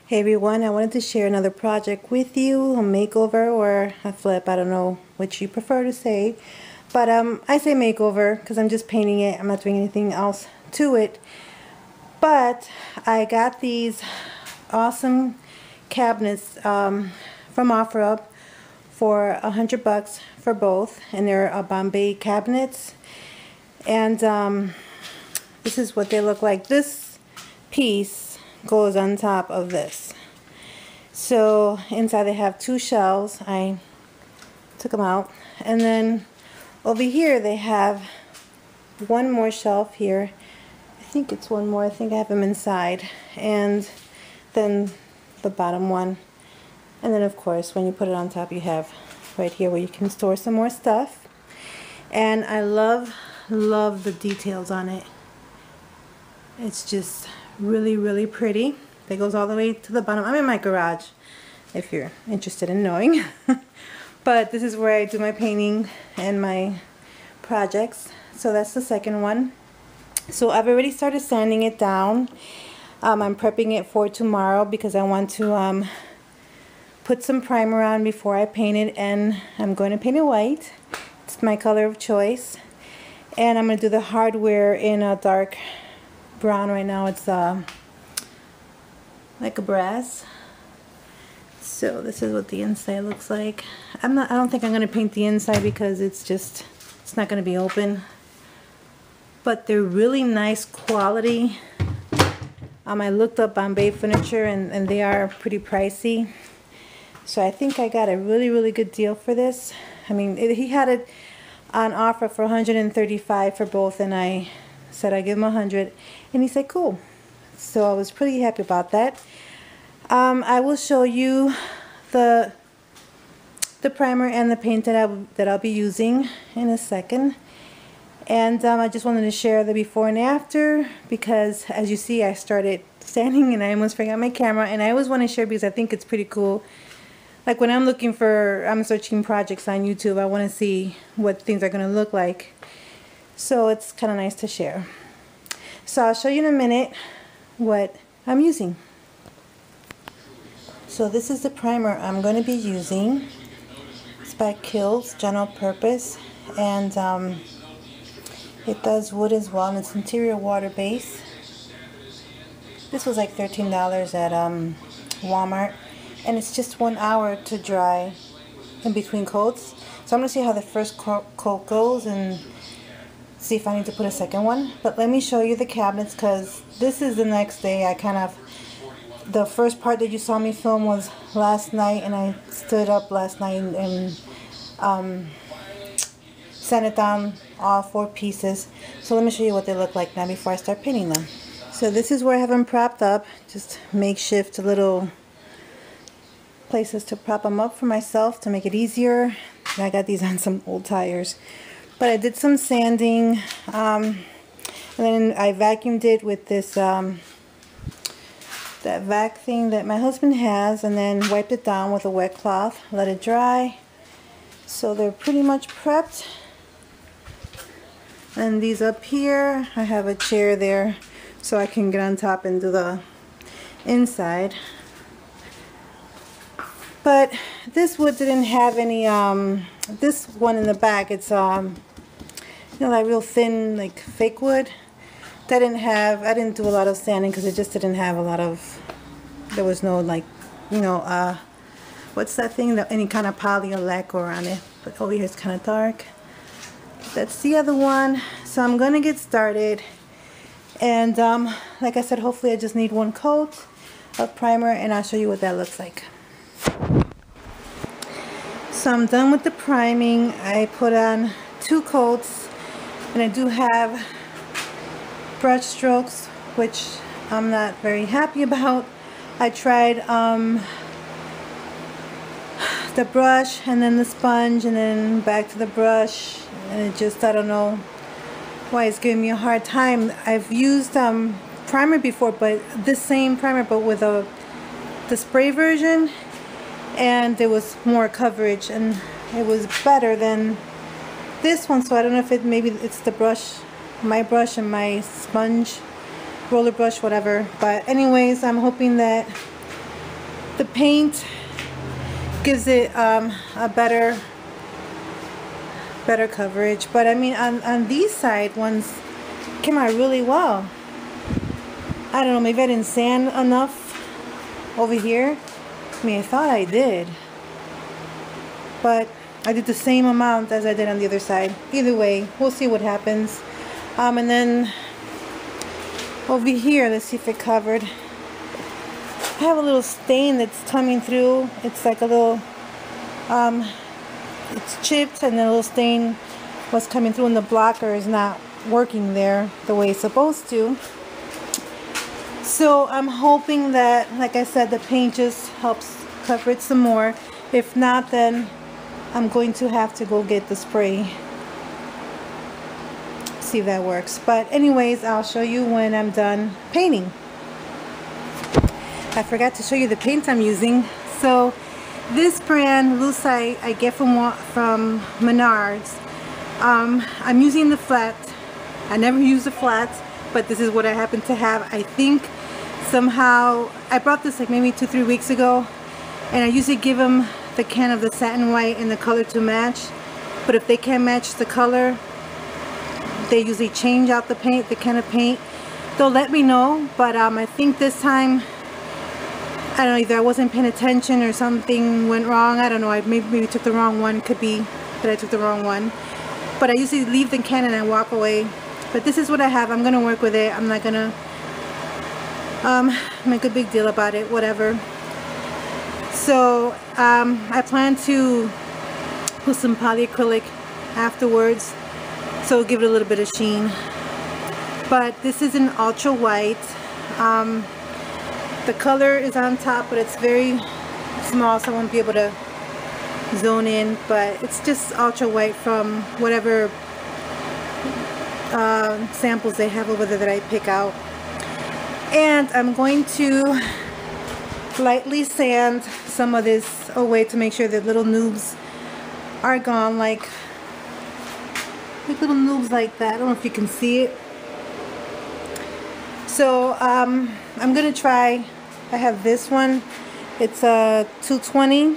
Hey everyone, I wanted to share another project with you, a makeover or a flip. I don't know which you prefer to say, but I say makeover because I'm just painting it. I'm not doing anything else to it. But I got these awesome cabinets from OfferUp for $100 for both, and they're Bombay Cabinets. And this is what they look like. This piece goes on top of this. So inside they have two shelves. I took them out, and then over here they have one more shelf here. I think it's one more. I think I have them inside, and then the bottom one, and then of course when you put it on top you have right here where you can store some more stuff. And I love the details on it. It's just really pretty. That goes all the way to the bottom. I'm in my garage if you're interested in knowing. But this is where I do my painting and my projects. So that's the second one. So I've already started sanding it down. I'm prepping it for tomorrow because I want to put some primer on before I paint it, and I'm going to paint it white. It's my color of choice. And I'm going to do the hardware in a dark brown right now. It's like a brass. So this is what the inside looks like. I don't think I'm going to paint the inside because it's not going to be open. But they're really nice quality. I looked up Bombay furniture and they are pretty pricey. So I think I got a really good deal for this. I mean, he had it on offer for $135 for both, and I said I'd give him $100, and he said cool. So I was pretty happy about that. I will show you the primer and the paint that I'll be using in a second. And I just wanted to share the before and after because, as you see, I started standing and I almost forgot my camera, and I always want to share because I think it's pretty cool. Like when I'm searching projects on YouTube, I want to see what things are going to look like. So it's kind of nice to share. So I'll show you in a minute what I'm using. So this is the primer I'm going to be using. It's by Kills, general purpose, and it does wood as well, and it's interior water base. This was like $13 at Walmart, and it's just 1 hour to dry in between coats. So I'm going to see how the first coat goes and see if I need to put a second one. But let me show you the cabinets because this is the next day. The first part that you saw me film was last night, and I stood up last night and sanded down all 4 pieces. So let me show you what they look like now before I start painting them. So this is where I have them propped up, just makeshift little places to prop them up for myself to make it easier. And I got these on some old tires. But I did some sanding, and then I vacuumed it with this that vac thing that my husband has, and then wiped it down with a wet cloth, let it dry. So they're pretty much prepped. And these up here, I have a chair there so I can get on top and do the inside. But this wood didn't have any, this one in the back, it's you know, like real thin, like fake wood. I didn't do a lot of sanding because it just didn't have a lot of, there was no, like, you know, what's that thing, any kind of poly or lacquer on it. But over here it's kind of dark. That's the other one. So I'm going to get started. And like I said, hopefully I just need 1 coat of primer, and I'll show you what that looks like. So I'm done with the priming. I put on 2 coats, and I do have brush strokes, which I'm not very happy about. I tried the brush and then the sponge and then back to the brush, and it just, I don't know why it's giving me a hard time. I've used primer before, but this same primer but with the spray version, and there was more coverage and it was better than this one. So I don't know if maybe it's the brush, my brush and my sponge roller brush, whatever. But anyways, I'm hoping that the paint gives it a better coverage. But I mean, on these side ones came out really well. I don't know, maybe I didn't sand enough over here. I mean, I thought I did, but I did the same amount as I did on the other side. Either way, we'll see what happens. And then over here, let's see if it covered. I have a little stain that's coming through. It's like a little, it's chipped, and the little stain was coming through, and the blocker is not working there the way it's supposed to. So I'm hoping that, like I said, the paint just helps cover it some more. If not, then I'm going to have to go get the spray. See if that works. But anyways, I'll show you when I'm done painting. I forgot to show you the paint I'm using. So this brand, Lucite, I get from Menards. I'm using the flat. I never use the flats, but this is what I happen to have. I think somehow I brought this like maybe 2-3 weeks ago, and I usually give them the can of the satin white and the color to match. But if they can't match the color, they usually change out the paint, the can of paint. They'll let me know, but I think this time, I don't know, either I wasn't paying attention or something went wrong. I don't know, I maybe took the wrong one. Could be that I took the wrong one. But I usually leave the can and I walk away. But this is what I have. I'm gonna work with it. I'm not gonna make a big deal about it, whatever. So I plan to put some polyacrylic afterwards, so give it a little bit of sheen. But this is an ultra white. The color is on top, but it's very small, so I won't be able to zone in. But it's just ultra white from whatever samples they have over there that I pick out. And I'm going to lightly sand some of this away to make sure that little noobs are gone, like little noobs like that. I don't know if you can see it. So I'm gonna try. I have this one. It's a 220.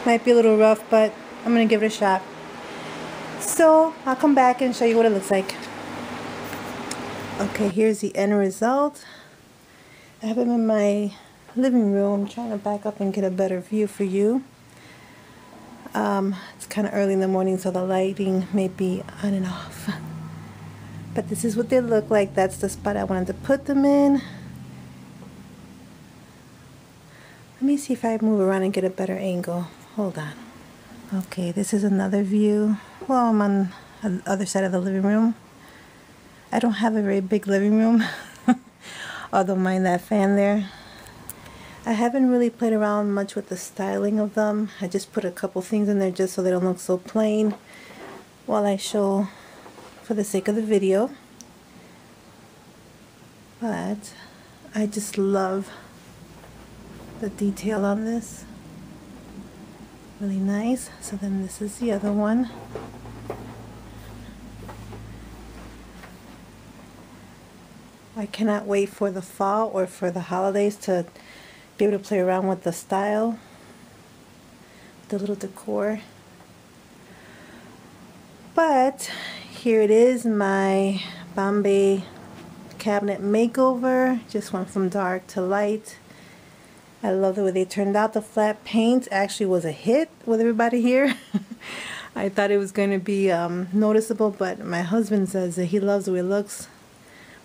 Might be a little rough, but I'm gonna give it a shot. So I'll come back and show you what it looks like. Okay, here's the end result. I have them in my living room. I'm trying to back up and get a better view for you. It's kind of early in the morning, so the lighting may be on and off. But this is what they look like. That's the spot I wanted to put them in. Let me see if I move around and get a better angle. Hold on. Okay, this is another view. Well, I'm on the other side of the living room. I don't have a very big living room. Although mind that fan there. I haven't really played around much with the styling of them. I just put a couple things in there just so they don't look so plain while I show for the sake of the video. But I just love the detail on this. Really nice. So then this is the other one. I cannot wait for the fall or for the holidays to be able to play around with the style, the little decor. But here it is, my Bombay cabinet makeover. Just went from dark to light. I love the way they turned out. The flat paint actually was a hit with everybody here. I thought it was going to be noticeable, but my husband says that he loves the way it looks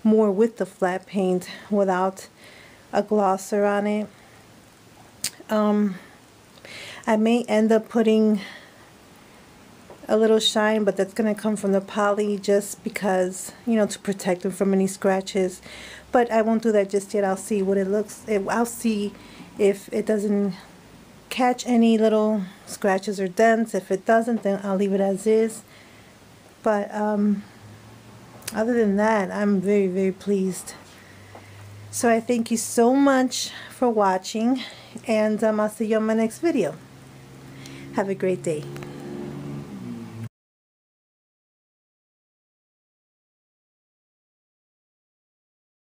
more with the flat paint without a glosser on it. I may end up putting a little shine, but that's going to come from the poly just because, you know, to protect them from any scratches. But I won't do that just yet. I'll see what it looks. I'll see if it doesn't catch any little scratches or dents. If it doesn't, then I'll leave it as is. But other than that, I'm very, very pleased. So I thank you so much for watching, and I'll see you on my next video. Have a great day.